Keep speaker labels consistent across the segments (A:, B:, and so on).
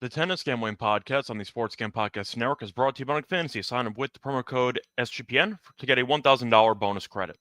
A: The Tennis Gambling Podcast on the Sports Gam Podcast Network is brought to you by Fantasy. Sign up with the promo code SGPN to get a $1,000 bonus credit.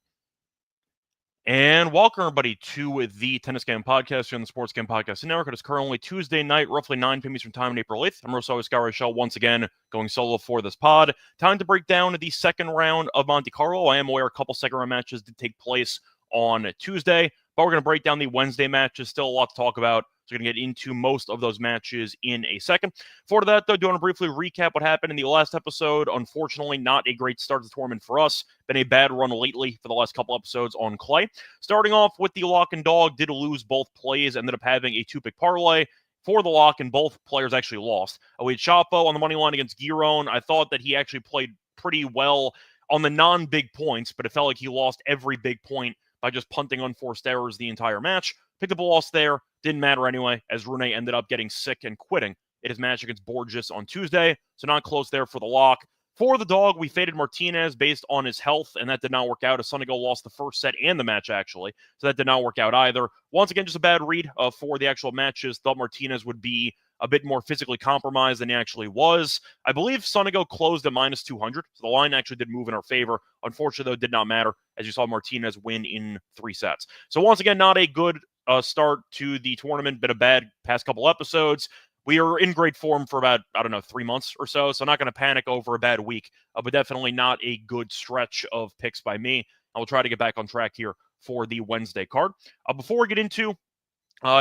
A: And welcome, everybody, to the Tennis Game Podcast here on the Sports Game Podcast Network. It is currently Tuesday night, roughly 9 p.m. Eastern Time on April 8th. I'm Rosario Scott Reichel, once again going solo for this pod. Time to break down the second round of Monte-Carlo. I am aware a couple second-round matches did take place on Tuesday, but we're going to break down the Wednesday matches. Still a lot to talk about. So we're going to get into most of those matches in a second. For that, though, I do want to briefly recap what happened in the last episode. Unfortunately, not a great start to the tournament for us. Been a bad run lately for the last couple episodes on clay. Starting off with the lock and dog, did lose both plays, ended up having a two-pick parlay for the lock, and both players actually lost. We had Tiafoe on the money line against Giron. I thought that he actually played pretty well on the non-big points, but it felt like he lost every big point by just punting unforced errors the entire match. Picked up a loss there. Didn't matter anyway, as Rune ended up getting sick and quitting in his match against Borges on Tuesday. So not close there for the lock. For the dog, we faded Martinez based on his health, and that did not work out. Sonego lost the first set and the match, actually. So that did not work out either. Once again, just a bad read for the actual matches. Thought Martinez would be a bit more physically compromised than he actually was. I believe Sonego closed at minus 200, so the line actually did move in our favor. Unfortunately, though, it did not matter, as you saw Martinez win in 3 sets. So once again, not a good start to the tournament. Been a bad past couple episodes. We are in great form for about, 3 months or so, so I'm not going to panic over a bad week, but definitely not a good stretch of picks by me. I will try to get back on track here for the Wednesday card. Before we get into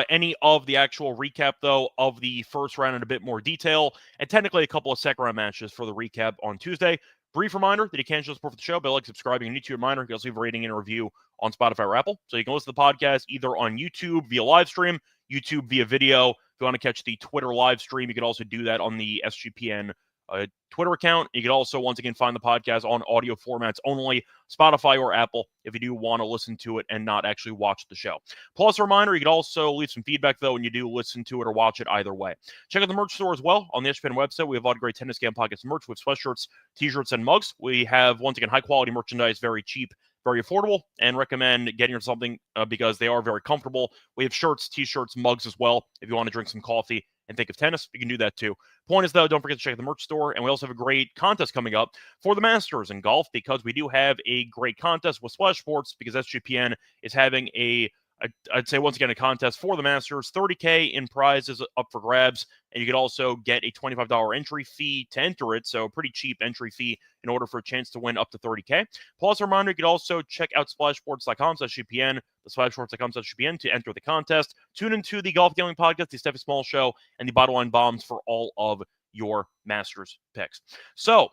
A: any of the actual recap, though, of the first round in a bit more detail, and technically a couple of second round matches for the recap on Tuesday. Brief reminder that you can show support for the show by subscribing and YouTube reminder. You can also leave a rating and a review on Spotify or Apple. So you can listen to the podcast either on YouTube via live stream, YouTube via video. If you want to catch the Twitter live stream, you can also do that on the SGPN Twitter account. You can also, once again, find the podcast on audio formats only, Spotify or Apple, if you do want to listen to it and not actually watch the show. Plus, a reminder, you can also leave some feedback, though, when you do listen to it or watch it either way. Check out the merch store as well on the SGPN website. We have a lot of great Tennis Game Podcast merch with sweatshirts, t-shirts, and mugs. We have, once again, high-quality merchandise, very cheap, very affordable, and recommend getting something because they are very comfortable. We have shirts, t-shirts, mugs as well. If you want to drink some coffee and think of tennis, you can do that too. Point is, though, don't forget to check out the merch store, and we also have a great contest coming up for the Masters in golf, because we do have a great contest with Splash Sports, because SGPN is having I'd say, once again, a contest for the Masters. $30K in prizes up for grabs, and you could also get a $25 entry fee to enter it, so a pretty cheap entry fee in order for a chance to win up to $30K. Plus, a reminder, you could also check out splashsports.com/GPN, the splashsports.com/GPN to enter the contest. Tune into the Golf Gambling Podcast, the Steffi Small Show, and the Bottom Line Bombs for all of your Masters picks. So,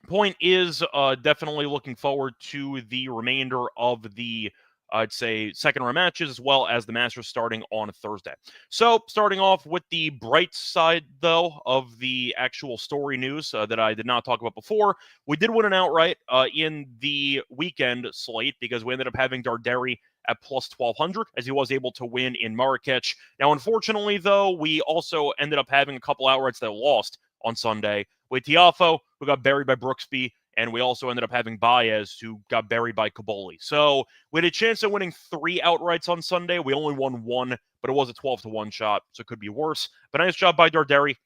A: point is, definitely looking forward to the remainder of the I'd say second round matches, as well as the Masters starting on Thursday. So starting off with the bright side, though, of the actual story news that I did not talk about before, we did win an outright in the weekend slate, because we ended up having Darderi at plus 1,200, as he was able to win in Marrakech. Now, unfortunately, though, we also ended up having a couple outrights that lost on Sunday, with Tiafoe, who got buried by Brooksby, and we also ended up having Baez, who got buried by Caboli. So we had a chance of winning 3 outrights on Sunday. We only won 1, but it was a 12-1 shot, so it could be worse. But nice job by Darderi,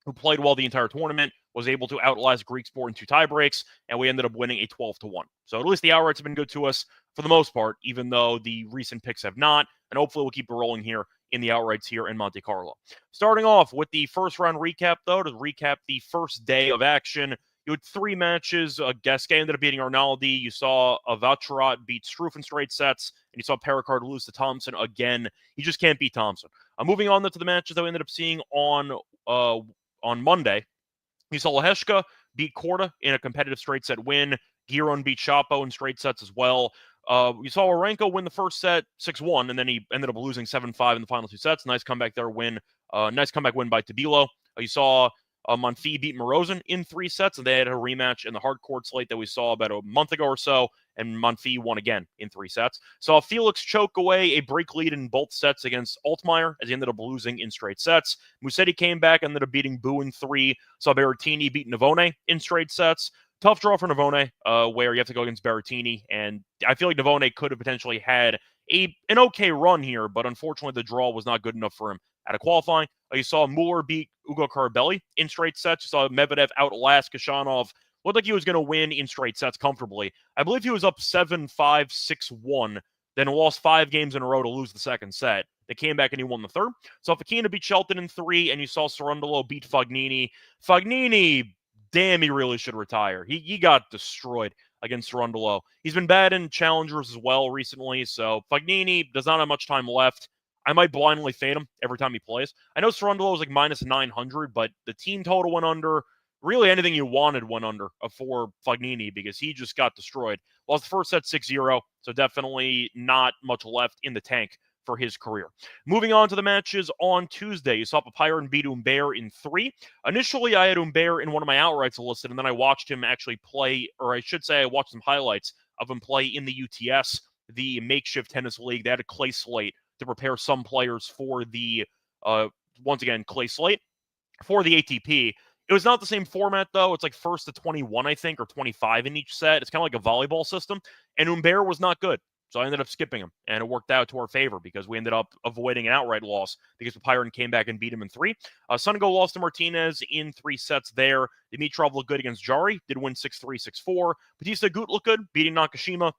A: who played well the entire tournament, was able to outlast Greek Sport in 2 tiebreaks, and we ended up winning a 12-1. So at least the outrights have been good to us for the most part, even though the recent picks have not. And hopefully we'll keep rolling here in the outrights here in Monte-Carlo. Starting off with the first round recap, though, to recap the first day of action. You had 3 matches. Gasquet ended up beating Arnaldi. You saw Vacherat beat Struff in straight sets. And you saw Perricard lose to Thompson again. You just can't beat Thompson. Moving on to the matches that we ended up seeing on Monday. You saw Leheshka beat Korda in a competitive straight set win. Giron beat Tiafoe in straight sets as well. You saw Arenko win the first set 6-1, and then he ended up losing 7-5 in the final 2 sets. Nice comeback there win. Nice comeback win by Tabilo. You saw Monfils beat Morozin in 3 sets, and they had a rematch in the hard court slate that we saw about a month ago or so, and Monfils won again in 3 sets. Saw Felix choke away a break lead in both sets against Altmaier, as he ended up losing in straight sets. Musetti came back and ended up beating Bu in 3. Saw Berrettini beat Navone in straight sets. Tough draw for Navone, where you have to go against Berrettini, and I feel like Navone could have potentially had an okay run here, but unfortunately the draw was not good enough for him out of qualifying. You saw Muller beat Ugo Carabelli in straight sets. You saw Medvedev outlast Kashanov. Looked like he was going to win in straight sets comfortably. I believe he was up 7-5, 6-1, then lost 5 games in a row to lose the second set. They came back and he won the third. So Fokina beat Shelton in 3, and you saw Cerundolo beat Fognini. Fognini, damn, he really should retire. He got destroyed against Cerundolo. He's been bad in challengers as well recently, so Fognini does not have much time left. I might blindly fade him every time he plays. I know Cerundolo is like minus 900, but the team total went under. Really, anything you wanted went under for Fognini because he just got destroyed. Lost the first set 6-0, so definitely not much left in the tank for his career. Moving on to the matches on Tuesday, you saw Popyrin beat Humbert in 3. Initially, I had Humbert in one of my outrights listed, and then I watched him actually play, or I should say I watched some highlights of him play in the UTS, the makeshift tennis league. They had a clay slate to prepare some players for the, once again, clay slate for the ATP. It was not the same format, though. It's like first to 21, I think, or 25 in each set. It's kind of like a volleyball system, and Humbert was not good. So I ended up skipping him, and it worked out to our favor because we ended up avoiding an outright loss because Popyrin came back and beat him in 3. Sonego lost to Martinez in 3 sets there. Dimitrov looked good against Jari, did win 6-3, 6-4. Bautista Agut looked good, beating Nakashima.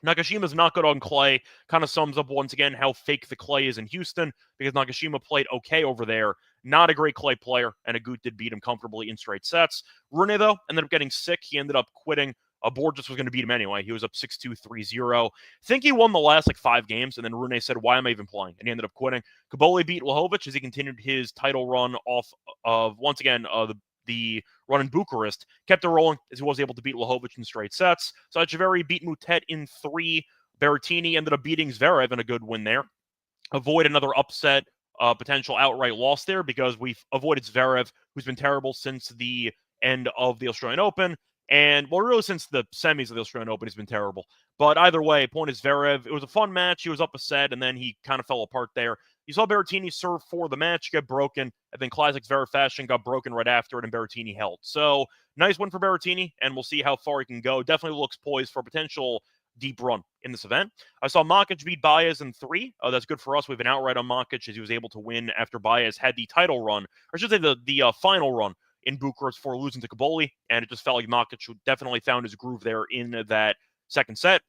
A: Nakashima's not good on clay. Kind of sums up once again how fake the clay is in Houston because Nakashima played okay over there. Not a great clay player, and Agut did beat him comfortably in straight sets. Rune, though, ended up getting sick. He ended up quitting. Borges was going to beat him anyway. He was up 6-2, 3-0. I think he won the last 5 games, and then Rune said, why am I even playing? And he ended up quitting. Kaboli beat Lajovic as he continued his title run off of, once again, the run in Bucharest. Kept it rolling as he was able to beat Lajovic in straight sets. Sachavari beat Mutet in 3. Berrettini ended up beating Zverev in a good win there. Avoid another upset, potential outright loss there because we've avoided Zverev, who's been terrible since the end of the Australian Open. And, well, really since the semis of the Australian Open, he's been terrible. But either way, point is Zverev. It was a fun match. He was up a set, and then he kind of fell apart there. You saw Berrettini serve for the match, get broken, and then classic Zverev fashion got broken right after it, and Berrettini held. So, nice win for Berrettini, and we'll see how far he can go. Definitely looks poised for a potential deep run in this event. I saw Machac beat Baez in 3. That's good for us. We have an outright on Machac as he was able to win after Baez had the title run, or I should say the final run in Bucharest for losing to Kaboli, and it just felt like Machac definitely found his groove there in that second set.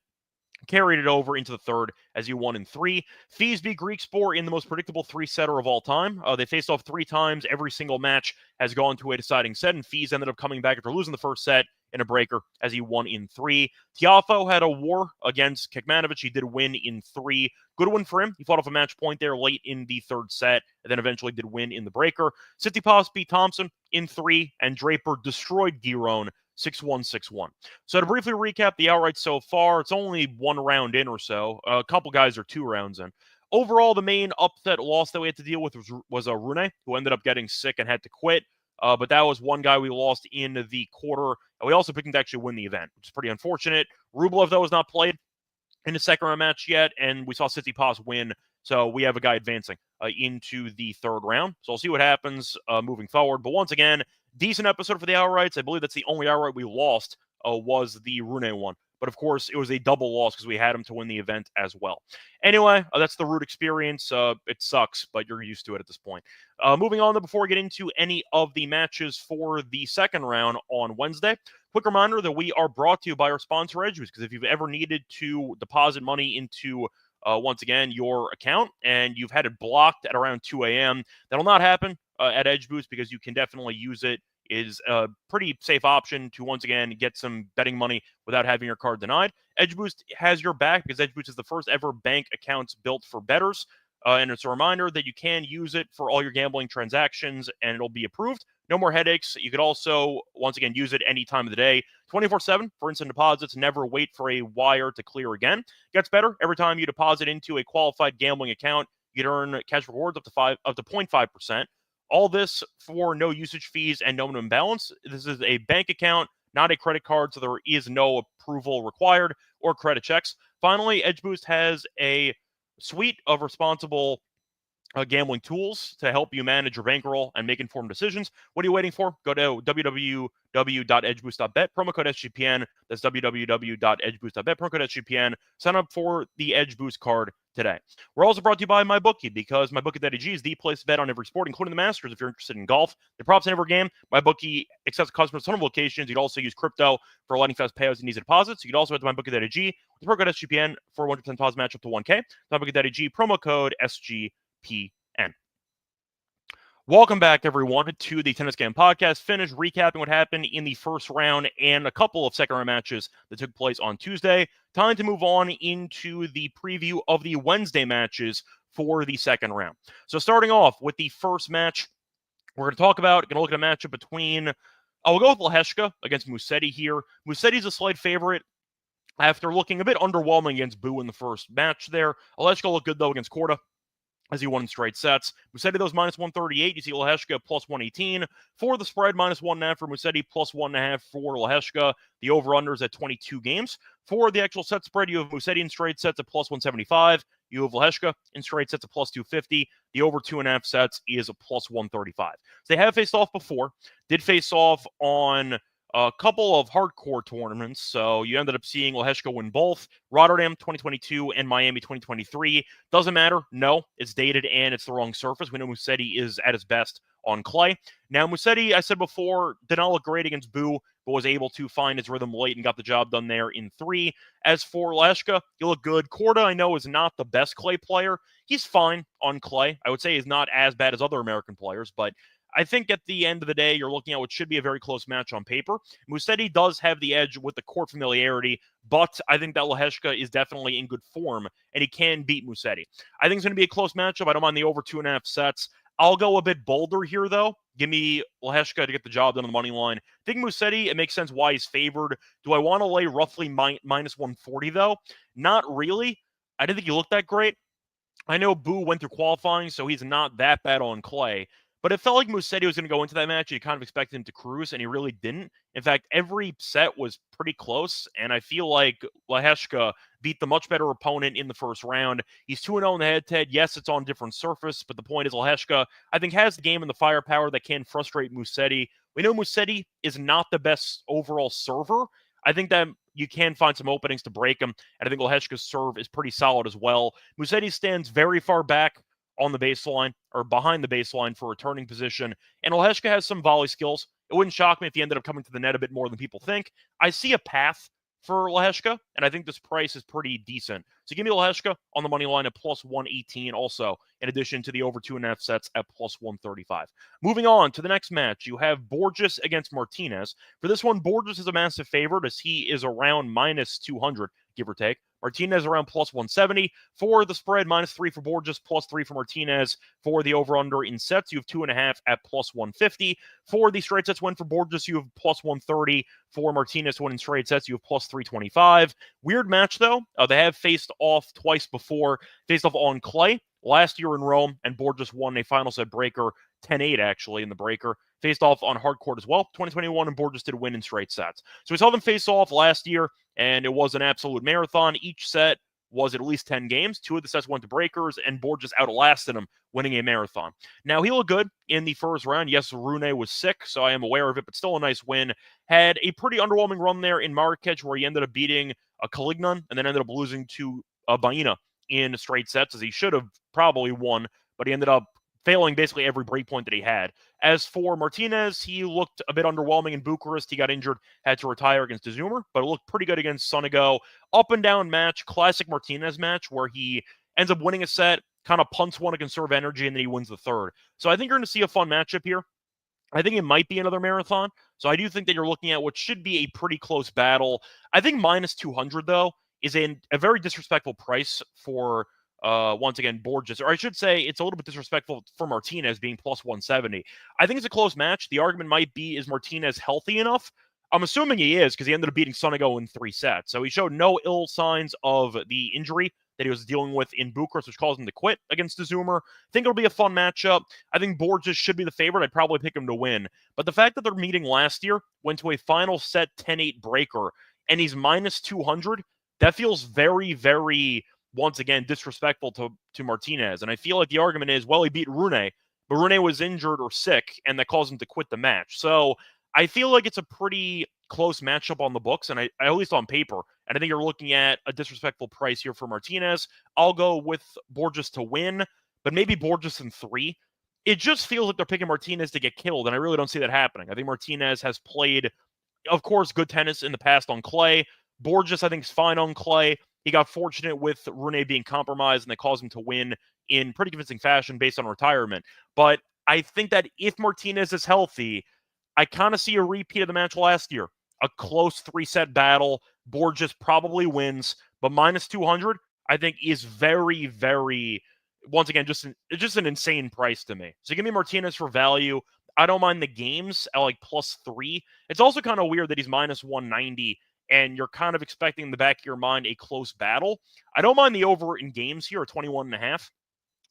A: Carried it over into the third as he won in 3. Fils beat Griekspoor in the most predictable 3-setter of all time. They faced off 3 times. Every single match has gone to a deciding set, and Fils ended up coming back after losing the first set in a breaker as he won in 3. Tiafoe had a war against Kekmanovic. He did win in 3. Good win for him. He fought off a match point there late in the third set and then eventually did win in the breaker. Tsitsipas beat Thompson in 3, and Draper destroyed Giron 6-1, 6-1. So to briefly recap the outright so far, it's only 1 round in or so. A couple guys are 2 rounds in. Overall, the main upset loss that we had to deal with was Rune, who ended up getting sick and had to quit. But that was one guy we lost in the quarter. And we also picked him to actually win the event, which is pretty unfortunate. Rublev, though, was not played in the second round match yet, and we saw Tsitsipas win. So we have a guy advancing into the third round. So I'll see what happens moving forward. But once again, decent episode for the outrights. I believe that's the only outright we lost was the Rune one. But of course, it was a double loss because we had him to win the event as well. Anyway, that's the root experience. It sucks, but you're used to it at this point. Moving on, though, before we get into any of the matches for the second round on Wednesday, quick reminder that we are brought to you by our sponsor, EdgeBoost, because if you've ever needed to deposit money into once again, your account, and you've had it blocked at around 2 a.m. That'll not happen at EdgeBoost because you can definitely use it. It is a pretty safe option to, once again, get some betting money without having your card denied. EdgeBoost has your back because EdgeBoost is the first ever bank accounts built for bettors. And it's a reminder that you can use it for all your gambling transactions, and it'll be approved. No more headaches. You could also, once again, use it any time of the day, 24/7 for instant deposits. Never wait for a wire to clear again. Gets better. Every time you deposit into a qualified gambling account, you can earn cash rewards up to 0.5%. All this for no usage fees and no minimum balance. This is a bank account, not a credit card, so there is no approval required or credit checks. Finally, EdgeBoost has a suite of responsible gambling tools to help you manage your bankroll and make informed decisions. What are you waiting for? Go to www.edgeboost.bet, promo code SGPN. That's www.edgeboost.bet, promo code SGPN. Sign up for the EdgeBoost card today. We're also brought to you by MyBookie, because MyBookie.ag is the place to bet on every sport, including the Masters. If you're interested in golf, the props in every game, MyBookie accepts customers on a ton of locations. You can also use crypto for lightning fast payouts and easy deposits. You can also head to MyBookie.ag with the promo code SGPN for 100% deposit match up to 1K. MyBookie.ag, promo code SGPN. Welcome back, everyone, to the Tennis Game Podcast. Finished recapping what happened in the first round and a couple of second-round matches that took place on Tuesday. Time to move on into the preview of the Wednesday matches for the second round. So starting off with the first match, we're going to look at a matchup between, we'll go with Lehecka against Musetti here. Musetti's a slight favorite after looking a bit underwhelming against Bu in the first match there. Lehecka looked good, though, against Korda, as he won in straight sets. Musetti, those minus 138. You see Lehecka plus 118. For the spread, minus 1.5 for Musetti, plus 1.5 for Lehecka. The over-unders at 22 games. For the actual set spread, you have Musetti in straight sets at plus 175. You have Lehecka in straight sets at plus 250. The over 2.5 sets is a plus 135. So they have faced off before. Did face off on a couple of hardcore tournaments, so you ended up seeing Lehecka win both Rotterdam 2022 and Miami 2023. Doesn't matter. No, it's dated and it's the wrong surface. We know Musetti is at his best on clay. Now, Musetti, I said before, did not look great against Bu, but was able to find his rhythm late and got the job done there in 3. As for Lehecka, he looked good. Korda, I know, is not the best clay player. He's fine on clay. I would say he's not as bad as other American players, but I think at the end of the day, you're looking at what should be a very close match on paper. Musetti does have the edge with the court familiarity, but I think that Lehecka is definitely in good form, and he can beat Musetti. I think it's going to be a close matchup. I don't mind the over 2.5 sets. I'll go a bit bolder here, though. Give me Lehecka to get the job done on the money line. I think Musetti, it makes sense why he's favored. Do I want to lay roughly minus 140, though? Not really. I didn't think he looked that great. I know Bu went through qualifying, so he's not that bad on clay. But it felt like Musetti was going to go into that match. You kind of expected him to cruise, and he really didn't. In fact, every set was pretty close, and I feel like Lehecka beat the much better opponent in the first round. He's 2-0 in the head-to-head. Yes, it's on different surface, but the point is Lehecka, I think, has the game and the firepower that can frustrate Musetti. We know Musetti is not the best overall server. I think that you can find some openings to break him, and I think Lehecka's serve is pretty solid as well. Musetti stands very far back on the baseline, or behind the baseline for returning position. And Lehecka has some volley skills. It wouldn't shock me if he ended up coming to the net a bit more than people think. I see a path for Lehecka, and I think this price is pretty decent. So give me Lehecka on the money line at plus 118 also, in addition to the over 2.5 sets at plus 135. Moving on to the next match, you have Borges against Martinez. For this one, Borges is a massive favorite as he is around minus 200, give or take. Martinez around plus 170. For the spread, minus 3 for Borges, plus 3 for Martinez. For the over-under in sets, you have 2.5 at plus 150. For the straight sets win for Borges, you have plus 130. For Martinez to win in straight sets, you have plus 325. Weird match, though. They have faced off twice before. Faced off on clay last year in Rome, and Borges won a final set breaker, 10-8 actually in the breaker. Faced off on hard court as well, 2021, and Borges did win in straight sets. So we saw them face off last year, and it was an absolute marathon. Each set was at least 10 games. 2 of the sets went to breakers, and Borges outlasted him, winning a marathon. Now, he looked good in the first round. Yes, Rune was sick, so I am aware of it, but still a nice win. Had a pretty underwhelming run there in Marrakech, where he ended up beating a Calignan, and then ended up losing to Baena in straight sets, as he should have probably won, but he ended up failing basically every break point that he had. As for Martinez, he looked a bit underwhelming in Bucharest. He got injured, had to retire against Zoomer, but it looked pretty good against Sonego. Up and down match, classic Martinez match, where he ends up winning a set, kind of punts one to conserve energy, and then he wins the third. So I think you're going to see a fun matchup here. I think it might be another marathon. So I do think that you're looking at what should be a pretty close battle. I think minus 200, though, is a very disrespectful price for once again, Borges, or I should say it's a little bit disrespectful for Martinez being plus 170. I think it's a close match. The argument might be, is Martinez healthy enough? I'm assuming he is, because he ended up beating Sonego in 3 sets. So he showed no ill signs of the injury that he was dealing with in Bucharest, which caused him to quit against the Zoomer. I think it'll be a fun matchup. I think Borges should be the favorite. I'd probably pick him to win. But the fact that they're meeting last year, went to a final set 10-8 breaker, and he's minus 200, that feels very, very, once again, disrespectful to Martinez. And I feel like the argument is, well, he beat Rune, but Rune was injured or sick, and that caused him to quit the match. So I feel like it's a pretty close matchup on the books, and I at least on paper, And I think you're looking at a disrespectful price here for Martinez. I'll go with Borges to win, but maybe Borges in 3. It just feels like they're picking Martinez to get killed, and I really don't see that happening. I think Martinez has played, of course, good tennis in the past on clay. Borges, I think, is fine on clay. He got fortunate with Rune being compromised, and they caused him to win in pretty convincing fashion based on retirement. But I think that if Martinez is healthy, I kind of see a repeat of the match last year. A close 3-set battle. Borges probably wins, but minus 200, I think, is very, very, once again, just an insane price to me. So give me Martinez for value. I don't mind the games at like plus 3. It's also kind of weird that he's minus 190, and you're kind of expecting in the back of your mind a close battle. I don't mind the over in games here at 21.5.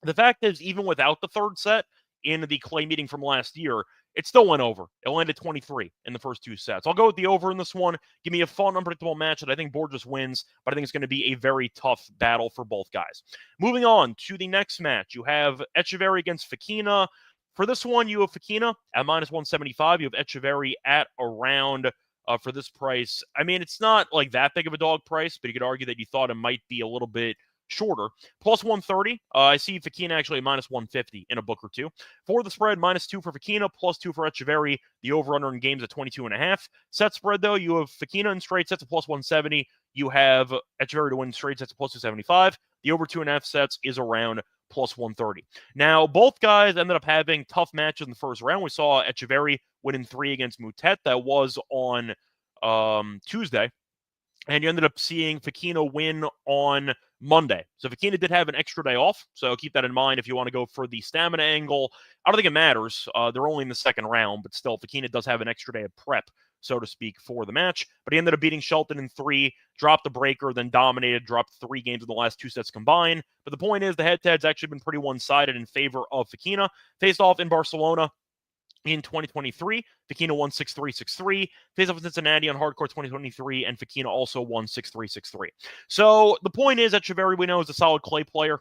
A: The fact is, even without the third set in the clay meeting from last year, it still went over. It landed 23 in the first 2 sets. I'll go with the over in this one. Give me a fun, unpredictable match that I think Borges wins, but I think it's going to be a very tough battle for both guys. Moving on to the next match, you have Etcheverry against Fokina. For this one, you have Fokina at minus 175. You have Etcheverry at around, for this price. I mean, it's not like that big of a dog price, but you could argue that you thought it might be a little bit shorter. Plus 130. I see Fokina actually at minus 150 in a book or two. For the spread, minus 2 for Fokina, plus 2 for Etcheverry. The over-under in games at 22.5. Set spread, though, you have Fokina in straight sets at plus 170. You have Etcheverry to win straight sets at plus 275. The over 2.5 sets is around plus 130. Now, both guys ended up having tough matches in the first round. We saw Etcheverry win in 3 against Moutet. That was on Tuesday. And you ended up seeing Fokina win on Monday. So Fokina did have an extra day off, so keep that in mind if you want to go for the stamina angle. I don't think it matters. They're only in the second round, but still, Fokina does have an extra day of prep, so to speak, for the match. But he ended up beating Shelton in 3, dropped the breaker, then dominated, dropped 3 games in the last 2 sets combined. But the point is, the head-to-head's actually been pretty one-sided in favor of Fokina. Faced off in Barcelona in 2023, Fokina won 6-3, 6-3. Faced off in Cincinnati on hardcourt 2023, and Fokina also won 6-3, 6-3. So the point is that Etcheverry, we know, is a solid clay player.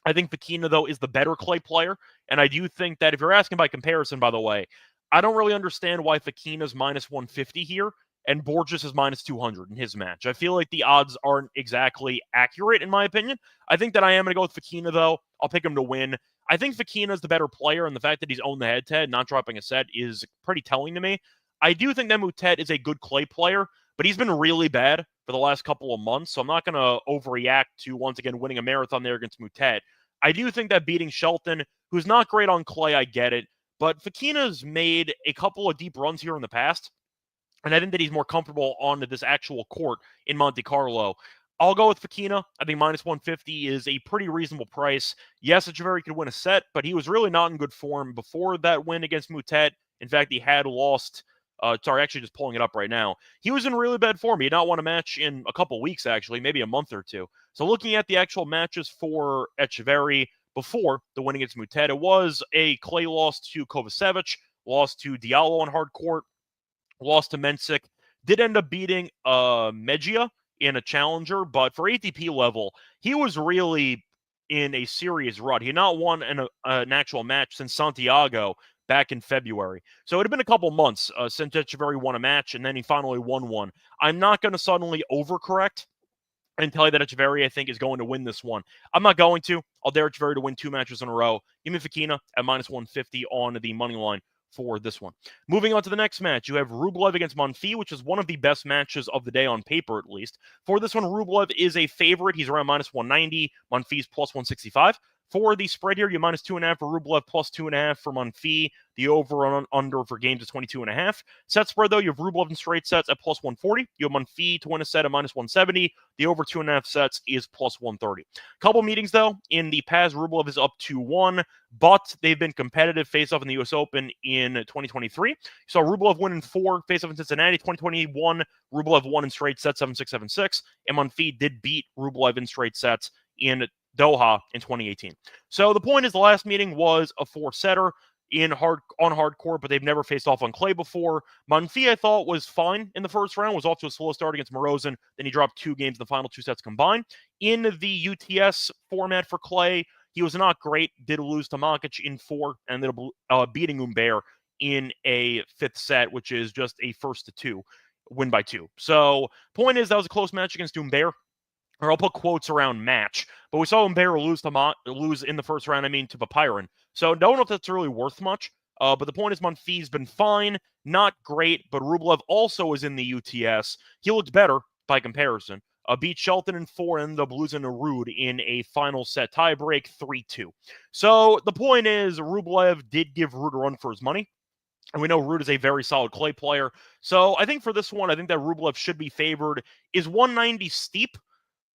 A: I think Fokina, though, is the better clay player. And I do think that if you're asking by comparison, by the way, I don't really understand why Fokina's minus 150 here and Borges is minus 200 in his match. I feel like the odds aren't exactly accurate, in my opinion. I think that I am going to go with Fokina, though. I'll pick him to win. I think Fokina is the better player, and the fact that he's owned the head-to-head, not dropping a set, is pretty telling to me. I do think that Moutet is a good clay player, but he's been really bad for the last couple of months, so I'm not going to overreact to, once again, winning a marathon there against Moutet. I do think that beating Shelton, who's not great on clay, I get it, but Fokina's made a couple of deep runs here in the past, and I think that he's more comfortable on this actual court in Monte-Carlo. I'll go with Fokina. I think minus 150 is a pretty reasonable price. Yes, Etcheverry could win a set, but he was really not in good form before that win against Moutet. In fact, he had lost. Actually just pulling it up right now. He was in really bad form. He had not won a match in a couple weeks, actually, maybe a month or two. So looking at the actual matches for Etcheverry before the win against Moutet, it was a clay loss to Kovacevic, lost to Diallo on hard court, lost to Mensik, did end up beating Mejia in a challenger, but for ATP level, he was really in a serious rut. He had not won an actual match since Santiago back in February. So it had been a couple months since Etcheverry won a match, and then he finally won one. I'm not going to suddenly overcorrect and tell you that Etcheverry, I think, is going to win this one. I'm not going to. I'll dare Etcheverry to win 2 matches in a row. Give me Fokina at minus 150 on the money line for this one. Moving on to the next match, you have Rublev against Monfils, which is one of the best matches of the day on paper, at least. For this one, Rublev is a favorite. He's around minus 190, Monfils plus 165. For the spread here, you minus 2.5 for Rublev, plus 2.5 for Monfils. The over and under for games is 22.5. Set spread, though, you have Rublev in straight sets at plus 140. You have Monfils to win a set at minus 170. The over 2.5 sets is plus 130. Couple meetings, though. In the past, Rublev is up 2-1, but they've been competitive face-off in the U.S. Open in 2023. So Rublev win in 4, face-off in Cincinnati. 2021, Rublev won in straight sets, 7-6, 7-6. And Monfils did beat Rublev in straight sets in Doha in 2018. So the point is, the last meeting was a 4-setter on hard court, but they've never faced off on clay before. Monfils, I thought, was fine in the first round, was off to a slow start against Morozin. Then he dropped 2 games in the final 2 sets combined. In the UTS format for clay, he was not great. Did lose to Machac in 4, and ended up beating Humbert in a 5th set, which is just a 1-2. win by 2. So, point is, that was a close match against Humbert. Or I'll put quotes around match. But we saw Humbert lose in the first round, to Popyrin. So, don't know if that's really worth much. But the point is, Monfils been fine, not great, but Rublev also is in the UTS. He looked better by comparison. Beat Shelton in 4 and ended up losing to Ruud in a final set tiebreak 3-2. So the point is, Rublev did give Ruud a run for his money. And we know Ruud is a very solid clay player. So I think for this one, I think that Rublev should be favored. Is 190 steep?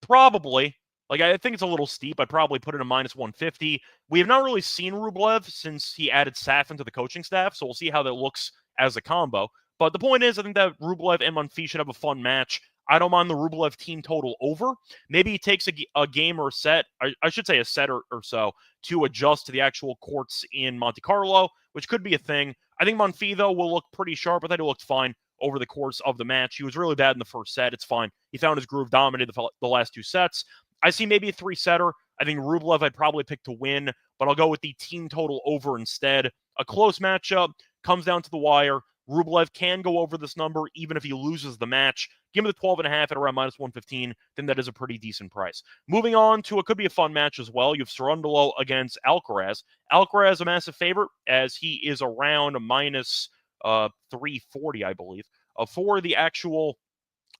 A: Probably. I think it's a little steep. I'd probably put it a minus 150. We have not really seen Rublev since he added Safin to the coaching staff, so we'll see how that looks as a combo. But the point is, I think that Rublev and Monfils should have a fun match. I don't mind the Rublev team total over. Maybe he takes a game or a set, I should say a set or so, to adjust to the actual courts in Monte-Carlo, which could be a thing. I think Monfils, though, will look pretty sharp. I thought he looked fine over the course of the match. He was really bad in the first set. It's fine. He found his groove, dominated the last 2 sets. I see maybe a 3-setter. I think Rublev I'd probably pick to win, but I'll go with the team total over instead. A close matchup, comes down to the wire. Rublev can go over this number even if he loses the match. Give me the 12.5 at around minus 115. Then that is a pretty decent price. Moving on to what could be a fun match as well. You have Cerundolo against Alcaraz. Alcaraz a massive favorite as he is around minus 340, I believe. For the actual...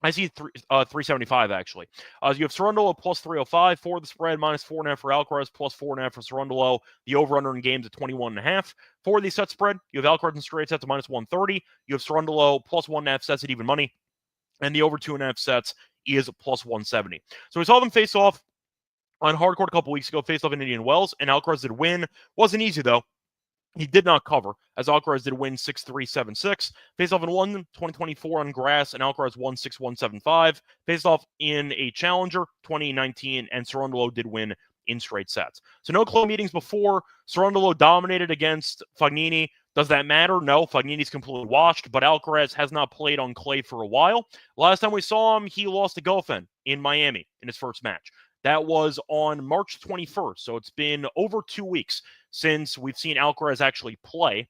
A: I see 375, actually. You have Cerundolo plus 305 for the spread, minus 4.5 for Alcaraz, plus 4.5 for Cerundolo. The over-under in games at 21.5. For the set spread, you have Alcaraz in straight sets at minus 130. You have Cerundolo plus 1.5 sets at even money. And the over 2.5 sets is plus 170. So we saw them face off on hardcourt a couple weeks ago, faced off in Indian Wells, and Alcaraz did win. Wasn't easy, though. He did not cover, as Alcaraz did win 6-3, 7-6. Faced off in London, 2024 on grass, and Alcaraz won 6-1, 7-5. Faced off in a challenger, 2019, and Cerundolo did win in straight sets. So no clay meetings before. Cerundolo dominated against Fognini. Does that matter? No, Fognini's completely washed, but Alcaraz has not played on clay for a while. Last time we saw him, he lost to Goffin in Miami in his first match. That was on March 21st, so it's been over 2 weeks since we've seen Alcaraz actually play.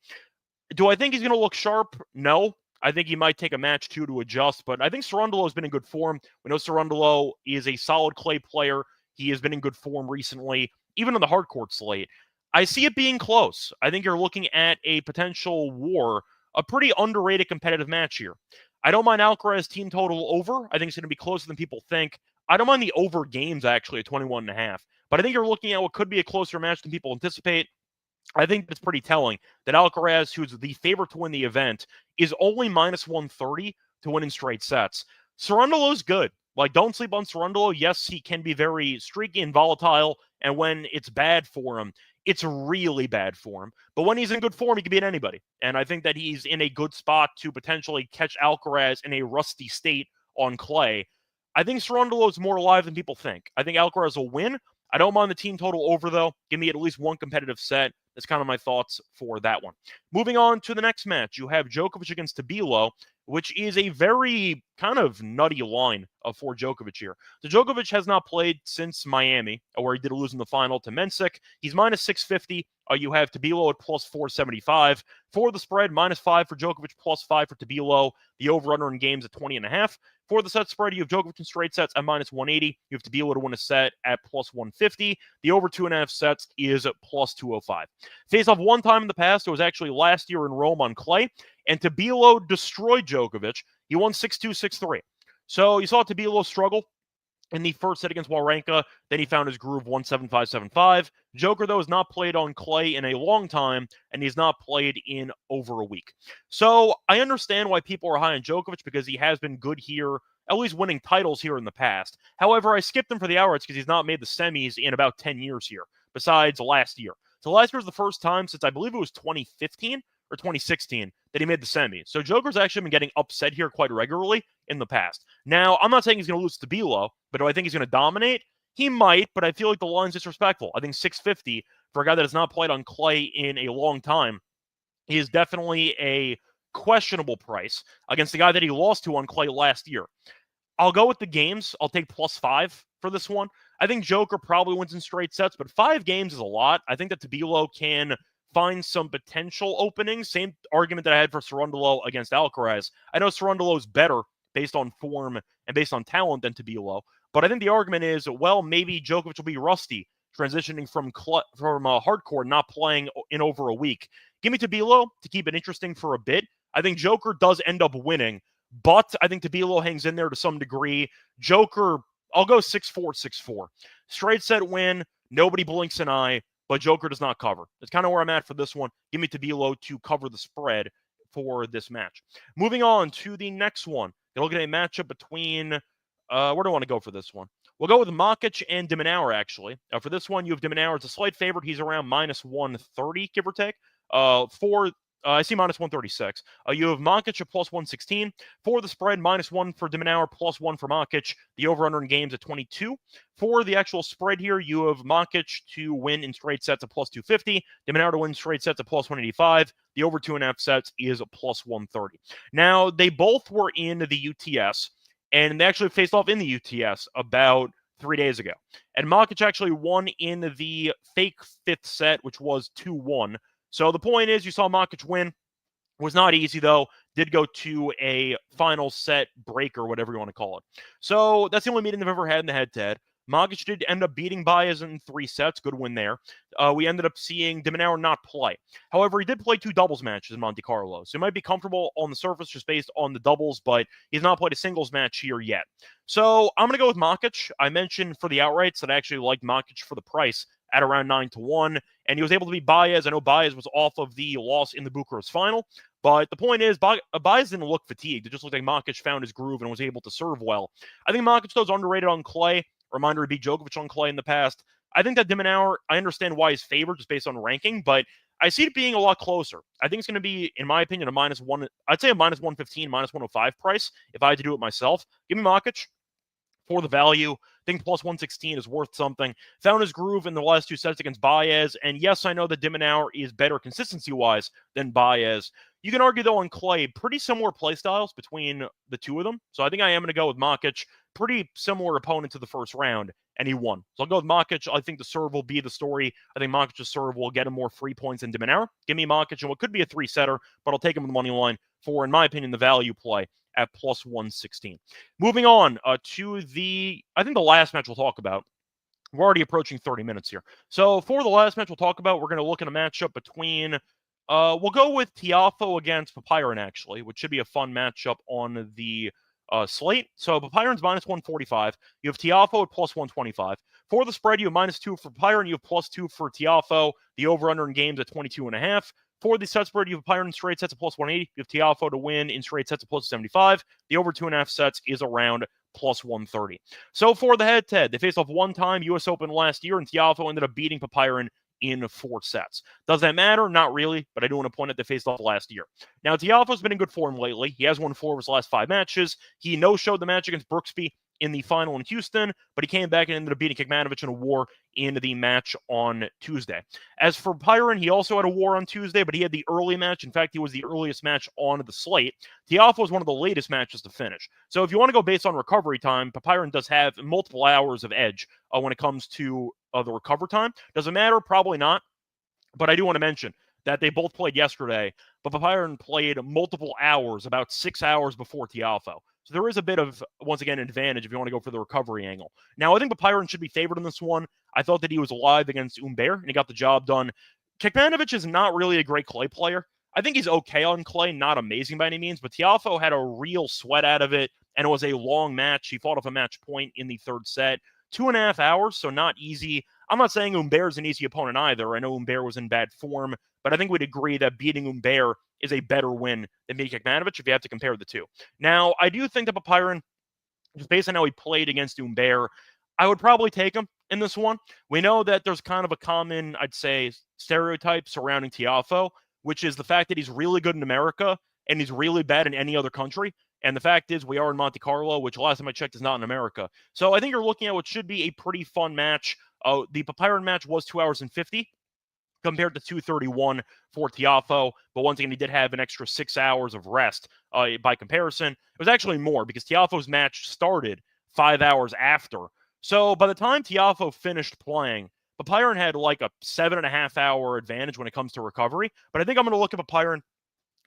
A: Do I think he's going to look sharp? No. I think he might take a match, too, to adjust, but I think Cerundolo has been in good form. We know Cerundolo is a solid clay player. He has been in good form recently, even on the hardcourt slate. I see it being close. I think you're looking at a potential war, a pretty underrated competitive match here. I don't mind Alcaraz team total over. I think it's going to be closer than people think. I don't mind the over games, actually, at 21.5. But I think you're looking at what could be a closer match than people anticipate. I think it's pretty telling that Alcaraz, who's the favorite to win the event, is only minus 130 to win in straight sets. Cerundolo's good. Don't sleep on Cerundolo. Yes, he can be very streaky and volatile, and when it's bad for him, it's really bad for him. But when he's in good form, he can beat anybody. And I think that he's in a good spot to potentially catch Alcaraz in a rusty state on clay. I think Cerundolo is more alive than people think. I think Alcaraz will win. I don't mind the team total over, though. Give me at least one competitive set. That's kind of my thoughts for that one. Moving on to the next match, you have Djokovic against Tabilo, which is a very kind of nutty line for Djokovic here. So Djokovic has not played since Miami, where he did lose in the final to Mensik. He's minus 650. You have Tabilo at plus 475. For the spread, minus 5 for Djokovic, plus 5 for Tabilo. The over-under in games at 20.5. For the set spread, you have Djokovic in straight sets at minus 180. You have Tabilo to win a set at plus 150. The over 2.5 sets is at plus 205. Faced off one time in the past. It was actually last year in Rome on clay. And Tabilo destroyed Djokovic. He won 6-2, 6-3. So you saw Tabilo struggle in the first set against Wawrinka. Then he found his groove, 1-7, 5-7, 5. Joker, though, has not played on clay in a long time, and he's not played in over a week. So I understand why people are high on Djokovic, because he has been good here, at least winning titles here in the past. However, I skipped him for the hours because he's not made the semis in about 10 years here, besides last year. So last year was the first time since I believe it was 2015 or 2016 that he made the semis. So Joker's actually been getting upset here quite regularly in the past. Now, I'm not saying he's going to lose to Tabilo, but do I think he's going to dominate? He might, but I feel like the line's disrespectful. I think 650 for a guy that has not played on clay in a long time is definitely a questionable price against the guy that he lost to on clay last year. I'll go with the games. I'll take plus 5 for this one. I think Joker probably wins in straight sets, but 5 games is a lot. I think that Tabilo can find some potential openings. Same argument that I had for Cerundolo against Alcaraz. I know Cerundolo is better based on form and based on talent than Tabilo. But I think the argument is, well, maybe Djokovic will be rusty, transitioning from hardcore, not playing in over a week. Give me Tabilo to keep it interesting for a bit. I think Joker does end up winning, but I think Tabilo hangs in there to some degree. Joker, I'll go 6-4, 6-4. Straight set win, nobody blinks an eye, but Joker does not cover. That's kind of where I'm at for this one. Give me Tabilo to cover the spread for this match. Moving on to the next one. Gonna look at a matchup between, where do I want to go for this one? We'll go with Machac and de Minaur, actually. For this one, you have de Minaur as a slight favorite. He's around minus 130, give or take. I see minus 136. You have Machac at plus 116. For the spread, minus 1 for de Minaur, plus 1 for Machac. The over-under in games at 22. For the actual spread here, you have Machac to win in straight sets at plus 250. De Minaur to win straight sets at plus 185. The over 2.5 sets is a plus 130. Now, they both were in the UTS, and they actually faced off in the UTS about 3 days ago. And Machac actually won in the fake fifth set, which was 2-1. So the point is, you saw Machac win. Was not easy, though. Did go to a final set break or whatever you want to call it. So that's the only meeting they've ever had in the head-to-head. Machac did end up beating Baez in 3 sets. Good win there. We ended up seeing de Minaur not play. However, he did play 2 doubles matches in Monte-Carlo. So he might be comfortable on the surface just based on the doubles, but he's not played a singles match here yet. So I'm going to go with Machac. I mentioned for the outrights that I actually liked Machac for the price at around 9-1, and he was able to beat Baez. I know Baez was off of the loss in the Bucharest final, but the point is, Baez didn't look fatigued. It just looked like Machac found his groove and was able to serve well. I think Machac, though, is underrated on clay. Reminder, he beat Djokovic on clay in the past. I think that de Minaur, I understand why he's favored just based on ranking, but I see it being a lot closer. I think it's going to be, in my opinion, a minus 1. I'd say a minus 115, minus 105 price if I had to do it myself. Give me Machac for the value. I think plus 116 is worth something. Found his groove in the last 2 sets against Baez. And yes, I know that de Minaur is better consistency-wise than Baez. You can argue, though, on clay, pretty similar play styles between the two of them. So I think I am going to go with Machac. Pretty similar opponent to the first round, and he won. So I'll go with Machac. I think the serve will be the story. I think Macac's serve will get him more free points than de Minaur. Give me Machac and what could be a 3-setter, but I'll take him on the money line for, in my opinion, the value play at plus 116. Moving on to I think the last match we'll talk about. We're already approaching 30 minutes here. So for the last match we'll talk about, we're going to look at a matchup between, we'll go with Tiafoe against Popyrin, actually, which should be a fun matchup on the slate. So Popyrin's minus 145. You have Tiafoe at plus 125. For the spread, you have minus 2 for Popyrin. You have plus 2 for Tiafoe. The over-under in games at 22.5. For the set spread, you have Popyrin in straight sets at plus 180. You have Tiafoe to win in straight sets at plus 75. The over 2.5 sets is around plus 130. So for the head-to-head, they faced off one time, U.S. Open last year, and Tiafoe ended up beating Popyrin in 4 sets. Does that matter? Not really, but I do want to point out they faced off last year. Now, Tiafoe's been in good form lately. He has won 4 of his last 5 matches. He no-showed the match against Brooksby in the final in Houston, but he came back and ended up beating Kekmanovic in a war in the match on Tuesday. As for Popyrin, he also had a war on Tuesday, but he had the early match. In fact, he was the earliest match on the slate. Tiafoe was one of the latest matches to finish. So if you want to go based on recovery time, Popyrin does have multiple hours of edge when it comes to the recover time. Does it matter? Probably not. But I do want to mention that they both played yesterday, but Popyrin played multiple hours, about 6 hours before Tiafoe. So there is a bit of, once again, advantage if you want to go for the recovery angle. Now, I think Popyrin should be favored in this one. I thought that he was alive against Humbert, and he got the job done. Kekmanovic is not really a great clay player. I think he's okay on clay, not amazing by any means, but Tiafoe had a real sweat out of it, and it was a long match. He fought off a match point in the 3rd set. 2.5 hours, so not easy. I'm not saying Humbert's an easy opponent either. I know Humbert was in bad form, but I think we'd agree that beating Humbert is a better win than beating Kekmanovic if you have to compare the two. Now, I do think that Popyrin, just based on how he played against Humbert, I would probably take him in this one. We know that there's kind of a common, I'd say, stereotype surrounding Tiafoe, which is the fact that he's really good in America and he's really bad in any other country. And the fact is, we are in Monte-Carlo, which last time I checked is not in America. So I think you're looking at what should be a pretty fun match. The Popyrin match was 2 hours and 50 compared to 2:31 for Tiafoe. But once again, he did have an extra 6 hours of rest by comparison. It was actually more because Tiafoe's match started 5 hours after. So by the time Tiafoe finished playing, Popyrin had like a 7.5 hour advantage when it comes to recovery. But I think I'm going to look at Popyrin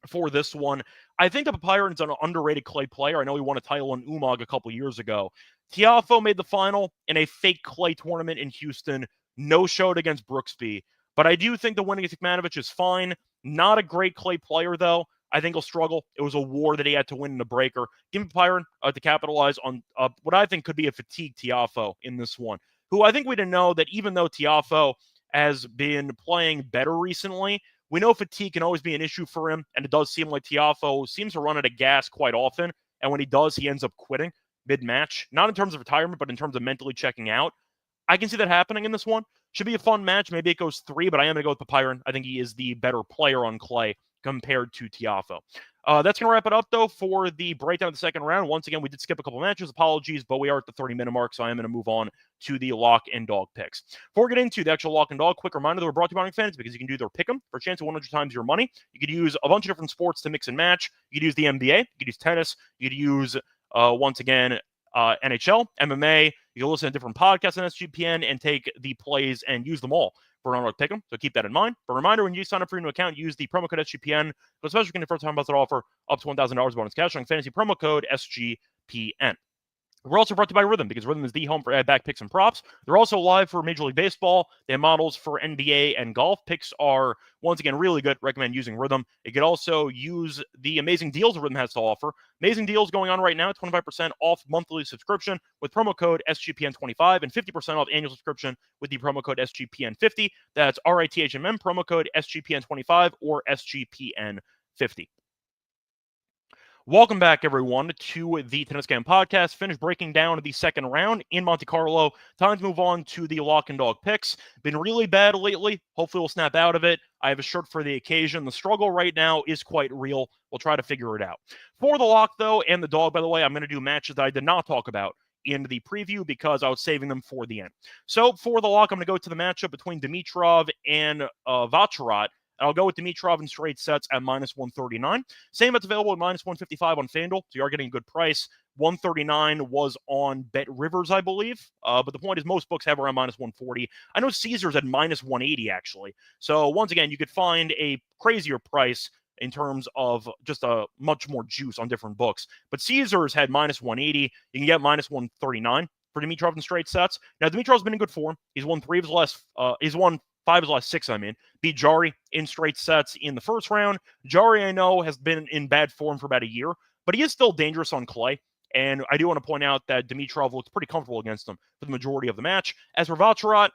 A: for this one. I think that Popyrin's an underrated clay player. I know he won a title in Umag a couple years ago. Tiafoe made the final in a fake clay tournament in Houston. No showed against Brooksby. But I do think the win against Tikmanovic is fine. Not a great clay player, though. I think he'll struggle. It was a war that he had to win in the breaker. Give me Popyrin to capitalize on what I think could be a fatigued Tiafoe in this one, who I think we didn't know that even though Tiafoe has been playing better recently, we know fatigue can always be an issue for him, and it does seem like Tiafoe seems to run out of gas quite often, and when he does, he ends up quitting mid-match. Not in terms of retirement, but in terms of mentally checking out. I can see that happening in this one. Should be a fun match. Maybe it goes 3, but I am going to go with Popyrin. I think he is the better player on clay compared to Tiafoe. That's going to wrap it up, though, for the breakdown of the second round. Once again, we did skip a couple matches. Apologies, but we are at the 30-minute mark, so I am going to move on to the lock and dog picks. Before we get into the actual lock and dog, quick reminder that we're brought to you by fans because you can do their pick 'em for a chance of 100 times your money. You could use a bunch of different sports to mix and match. You could use the NBA. You could use tennis. You could use, once again, NHL, MMA. You can listen to different podcasts on SGPN and take the plays and use them all for an pick 'em. So keep that in mind. But reminder, when you sign up for your new account, use the promo code SGPN. But especially when the first time about that offer up to $1,000 bonus cash on fantasy promo code SGPN. We're also brought to you by Rhythm because Rhythm is the home for ad back picks and props. They're also live for Major League Baseball. They have models for NBA and golf. Picks are, once again, really good. Recommend using Rhythm. You could also use the amazing deals that Rhythm has to offer. Amazing deals going on right now. 25% off monthly subscription with promo code SGPN25 and 50% off annual subscription with the promo code SGPN50. That's RITHMM, promo code SGPN25 or SGPN50. Welcome back, everyone, to the Tennis Game Podcast. Finished breaking down the second round in Monte-Carlo. Time to move on to the lock and dog picks. Been really bad lately. Hopefully we'll snap out of it. I have a shirt for the occasion. The struggle right now is quite real. We'll try to figure it out. For the lock, though, and the dog, by the way, I'm going to do matches that I did not talk about in the preview because I was saving them for the end. So for the lock, I'm going to go to the matchup between Dimitrov and Vacherat. I'll go with Dimitrov in straight sets at minus 139. Same that's available at minus 155 on FanDuel, so you are getting a good price. 139 was on Bet Rivers, I believe. But the point is most books have around minus 140. I know Caesars at minus 180, actually. So once again, you could find a crazier price in terms of just a much more juice on different books. But Caesars had minus 180. You can get minus 139 for Dimitrov in straight sets. Now, Dimitrov's been in good form. He's won 5 of his last 6, beat Jari in straight sets in the first round. Jari, I know, has been in bad form for about a year, but he is still dangerous on clay. And I do want to point out that Dimitrov looked pretty comfortable against him for the majority of the match. As for Vacherat,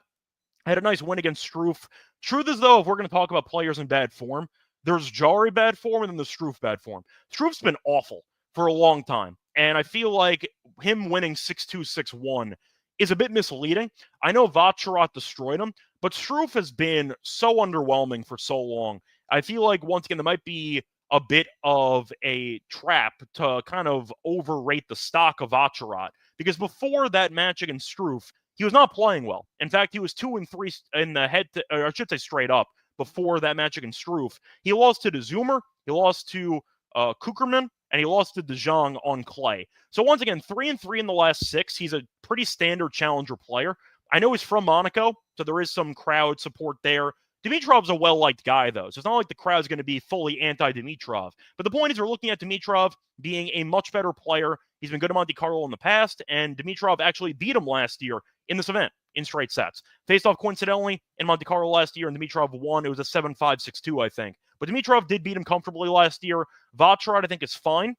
A: had a nice win against Struff. Truth is, though, if we're going to talk about players in bad form, there's Jari bad form and then there's Struff bad form. Struff's been awful for a long time. And I feel like him winning 6-2, 6-1 is a bit misleading. I know Vacherat destroyed him, but Struff has been so underwhelming for so long. I feel like, once again, there might be a bit of a trap to kind of overrate the stock of Vacherat, because before that match against Struff, he was not playing well. In fact, he was 2-3 in the head, or I should say straight up, before that match against Struff. He lost to De Zoomer, he lost to Kukerman, and he lost to De Jong on clay. So once again, 3-3 in the last 6. He's a pretty standard challenger player. I know he's from Monaco, so there is some crowd support there. Dimitrov's a well-liked guy, though, so it's not like the crowd's going to be fully anti-Dimitrov. But the point is we're looking at Dimitrov being a much better player. He's been good at Monte-Carlo in the past, and Dimitrov actually beat him last year in this event in straight sets. Faced off coincidentally in Monte-Carlo last year, and Dimitrov won. It was a 7-5, 6-2, I think. But Dimitrov did beat him comfortably last year. Vacherat, I think, is fine.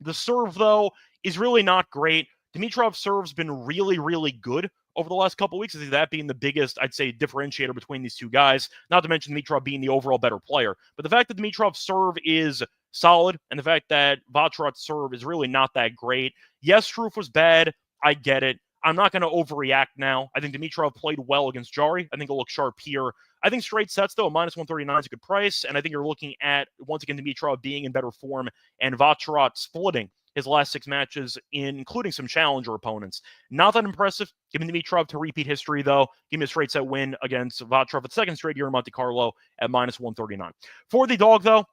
A: The serve, though, is really not great. Dimitrov's serve's been really, really good over the last couple of weeks. I see that being the biggest, I'd say, differentiator between these two guys, not to mention Dimitrov being the overall better player. But the fact that Dimitrov's serve is solid and the fact that Vacherat's serve is really not that great. Yes, Struff was bad. I get it. I'm not going to overreact now. I think Dimitrov played well against Jari. I think he'll look sharp here. I think straight sets, though, minus 139 is a good price. And I think you're looking at, once again, Dimitrov being in better form and Vacherat splitting his last 6 matches, including some challenger opponents. Not that impressive. Give me Dimitrov to repeat history, though. Give me a straight set win against Vacherat for the second straight year in Monte-Carlo at minus 139. For the dog, though,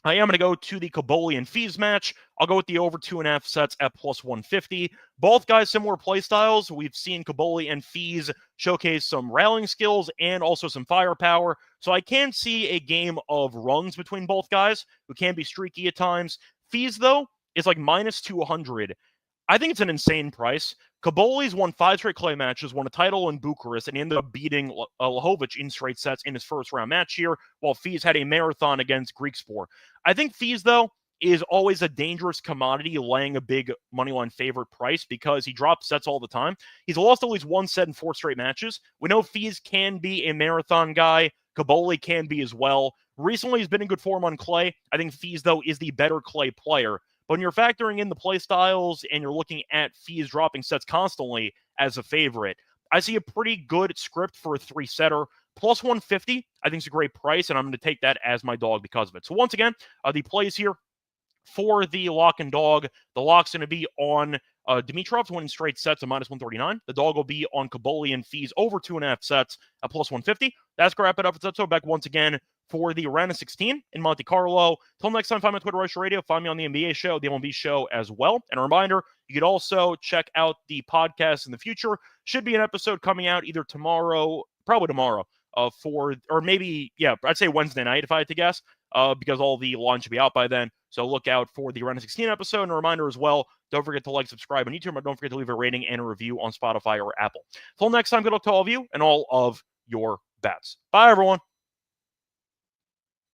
A: I am going to go to the Cobolli and Fils match. I'll go with the over 2.5 sets at plus 150. Both guys similar play styles. We've seen Cobolli and Fils showcase some rallying skills and also some firepower. So I can see a game of runs between both guys who can be streaky at times. Fils, though, is like minus 200. I think it's an insane price. Cobolli's won 5 straight clay matches, won a title in Bucharest, and he ended up beating Lajovic in straight sets in his first round match here, while Fils had a marathon against Griekspoor. I think Fils, though, is always a dangerous commodity, laying a big moneyline favorite price because he drops sets all the time. He's lost at least 1 set in 4 straight matches. We know Fils can be a marathon guy. Cobolli can be as well. Recently, he's been in good form on clay. I think Fils, though, is the better clay player. But when you're factoring in the play styles and you're looking at Fils dropping sets constantly as a favorite, I see a pretty good script for a 3-setter. Plus 150, I think is a great price, and I'm going to take that as my dog because of it. So once again, the plays here for the lock and dog. The lock's going to be on Dimitrov to win straight sets at minus 139. The dog will be on Cobolli and Fils over 2.5 sets at plus 150. That's going to wrap it up. It's episode back once again for the round of 16 in Monte Carlo. Till next time, find me on Twitter, Reichel Radio. Find me on the NBA show, the MLB show as well. And a reminder, you could also check out the podcast in the future. Should be an episode coming out either tomorrow, probably tomorrow, or maybe, I'd say Wednesday night if I had to guess, because all the lines should be out by then. So look out for the round of 16 episode. And a reminder as well, don't forget to like, subscribe on YouTube, but don't forget to leave a rating and a review on Spotify or Apple. Till next time, good luck to all of you and all of your bets. Bye, everyone.